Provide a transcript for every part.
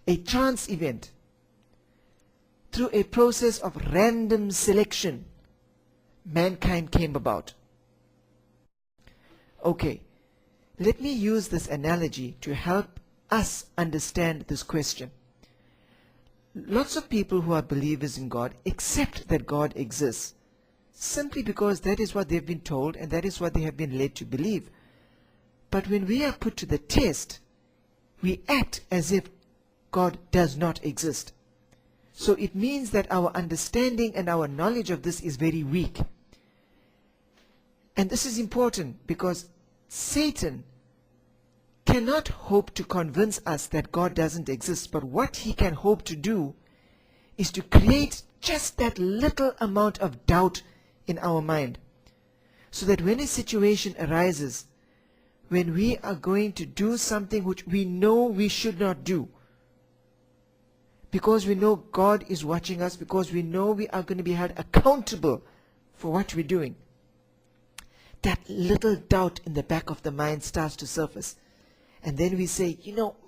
a chance event, through a process of random selection, mankind came about. Okay, let me use this analogy to help us understand this question. Lots of people who are believers in God accept that God exists simply because that is what they've been told and that is what they have been led to believe. But when we are put to the test, we act as if God does not exist. So it means that our understanding and our knowledge of this is very weak. And this is important because Satan cannot hope to convince us that God doesn't exist, but what he can hope to do is to create just that little amount of doubt in our mind, so that when a situation arises, when we are going to do something which we know we should not do, because we know God is watching us, because we know we are going to be held accountable for what we're doing, that little doubt in the back of the mind starts to surface. And then we say,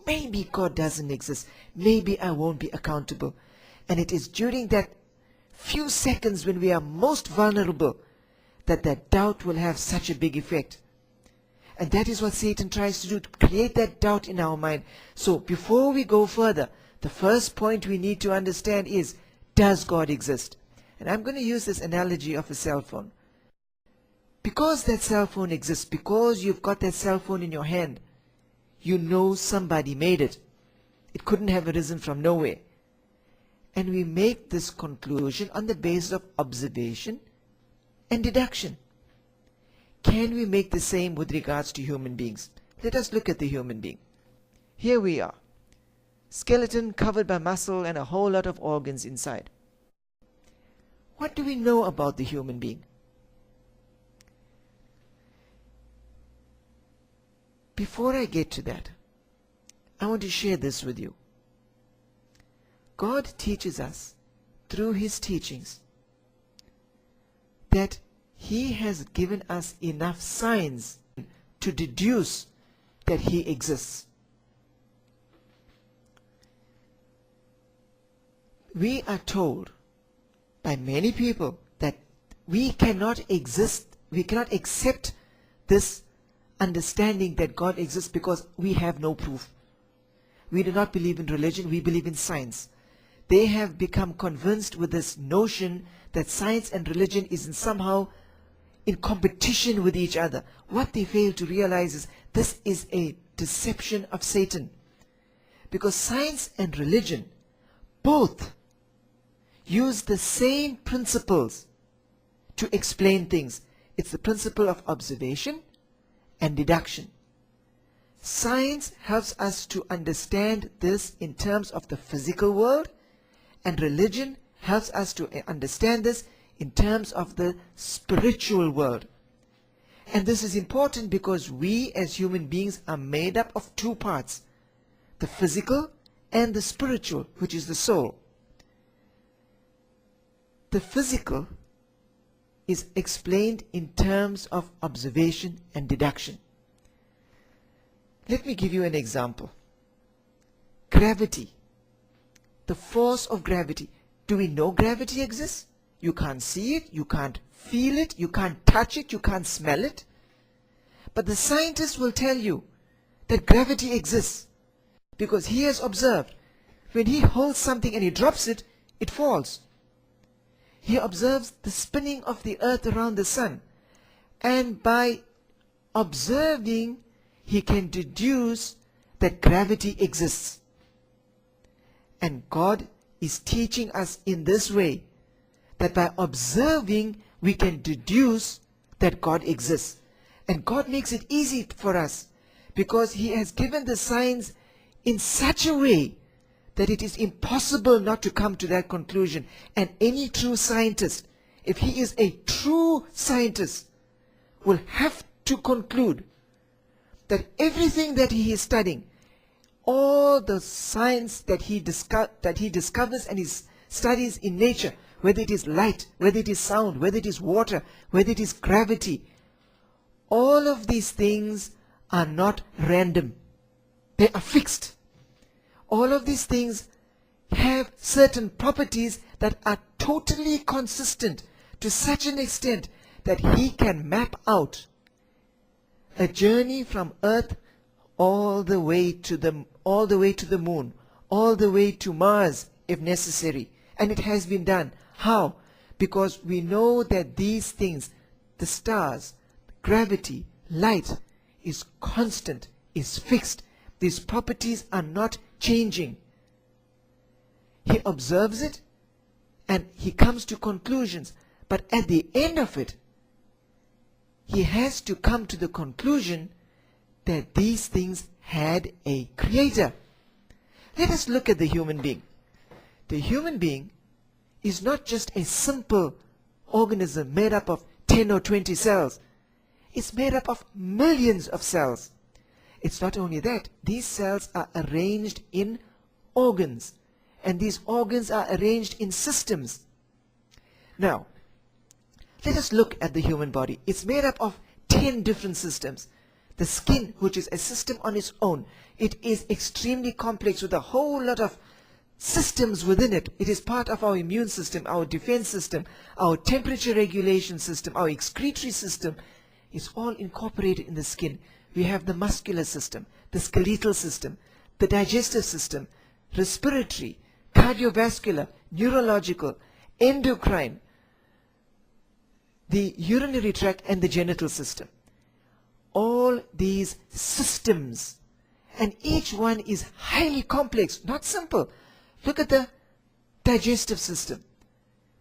maybe God doesn't exist. Maybe I won't be accountable. And it is during that few seconds when we are most vulnerable that that doubt will have such a big effect. And that is what Satan tries to do, to create that doubt in our mind. So before we go further, the first point we need to understand is, does God exist? And I'm going to use this analogy of a cell phone. Because that cell phone exists, because you've got that cell phone in your hand, you know somebody made it. It couldn't have arisen from nowhere. And we make this conclusion on the basis of observation and deduction. Can we make the same with regards to human beings? Let us look at the human being. Here we are. Skeleton covered by muscle and a whole lot of organs inside. What do we know about the human being? Before I get to that, I want to share this with you. God teaches us through His teachings that He has given us enough signs to deduce that He exists. We are told by many people that we cannot accept this understanding that God exists because we have no proof. We do not believe in religion, we believe in science. They have become convinced with this notion that science and religion is somehow in competition with each other. What they fail to realize is this is a deception of Satan. Because science and religion both use the same principles to explain things. It's the principle of observation and deduction. Science helps us to understand this in terms of the physical world, and religion helps us to understand this in terms of the spiritual world. And this is important because we as human beings are made up of two parts, the physical and the spiritual, which is the soul. The physical is explained in terms of observation and deduction. Let me give you an example. Gravity. The force of gravity. Do we know gravity exists? You can't see it, you can't feel it, you can't touch it, you can't smell it. But the scientist will tell you that gravity exists because he has observed when he holds something and he drops it, it falls. He observes the spinning of the earth around the sun, and by observing he can deduce that gravity exists. And God is teaching us in this way, that by observing we can deduce that God exists. And God makes it easy for us because He has given the signs in such a way that it is impossible not to come to that conclusion. And any true scientist, if he is a true scientist, will have to conclude that everything that he is studying, all the science that he discovers and he studies in nature, whether it is light, whether it is sound, whether it is water, whether it is gravity, all of these things are not random. They are fixed. all of these things have certain properties that are totally consistent to such an extent that he can map out a journey from Earth all the way to the moon, all the way to Mars if necessary. And it has been done. How? Because we know that these things, the stars, gravity, light, is constant, is fixed. These properties are not changing. He observes it and he comes to conclusions. But at the end of it, he has to come to the conclusion that these things had a creator. Let us look at the human being. The human being is not just a simple organism made up of 10 or 20 cells. It's made up of millions of cells. It's not only that, these cells are arranged in organs, and these organs are arranged in systems. Now, let us look at the human body. It's made up of 10 different systems. The skin, which is a system on its own, it is extremely complex with a whole lot of systems within it. It is part of our immune system, our defense system, our temperature regulation system, our excretory system. It's all incorporated in the skin. We have the muscular system, the skeletal system, the digestive system, respiratory, cardiovascular, neurological, endocrine, the urinary tract, and the genital system. All these systems, and each one is highly complex, not simple. Look at the digestive system.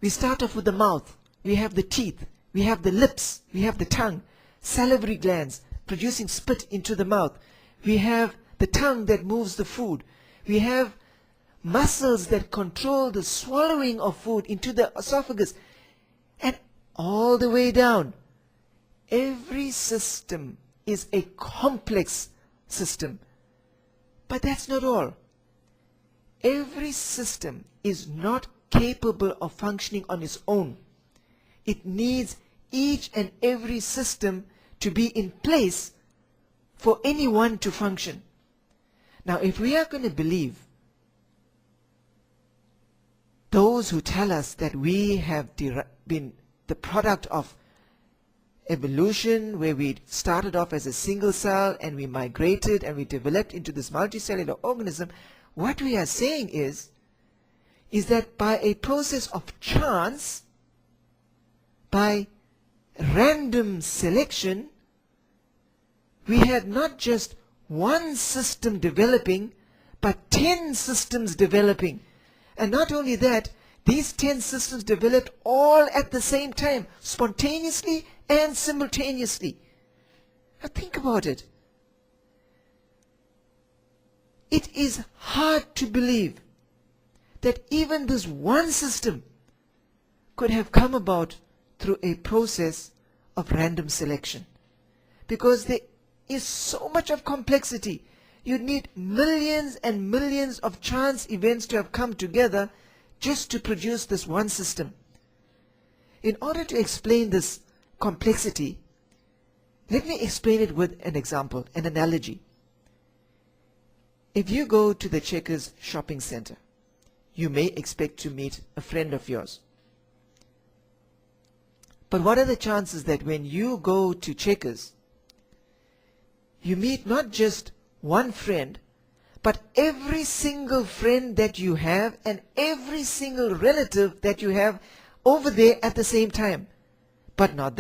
We start off with the mouth. We have the teeth. We have the lips. We have the tongue. Salivary glands producing spit into the mouth. We have the tongue that moves the food. We have muscles that control the swallowing of food into the esophagus. And all the way down, every system is a complex system. But that's not all. Every system is not capable of functioning on its own. It needs each and every system to be in place for any one to function. Now, if we are going to believe those who tell us that we have been the product of evolution, where we started off as a single cell and we migrated and we developed into this multicellular organism, what we are saying is that by a process of chance, by random selection, we had not just one system developing, but 10 systems developing. And not only that, these 10 systems developed all at the same time, spontaneously and simultaneously. Now think about it. It is hard to believe that even this one system could have come about through a process of random selection. Because there is so much of complexity. You need millions and millions of chance events to have come together just to produce this one system. In order to explain this complexity, let me explain it with an example, an analogy. If you go to the Checkers shopping center, you may expect to meet a friend of yours. But what are the chances that when you go to Checkers, you meet not just one friend, but every single friend that you have and every single relative that you have over there at the same time? But not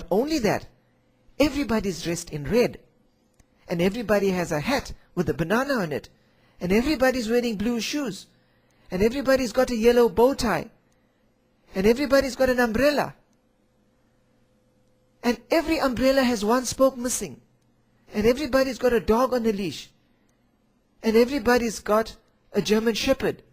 only that, everybody's dressed in red, and everybody has a hat with a banana on it, and everybody's wearing blue shoes, and everybody's got a yellow bow tie, and everybody's got an umbrella, and every umbrella has one spoke missing, and everybody's got a dog on a leash, and everybody's got a German Shepherd.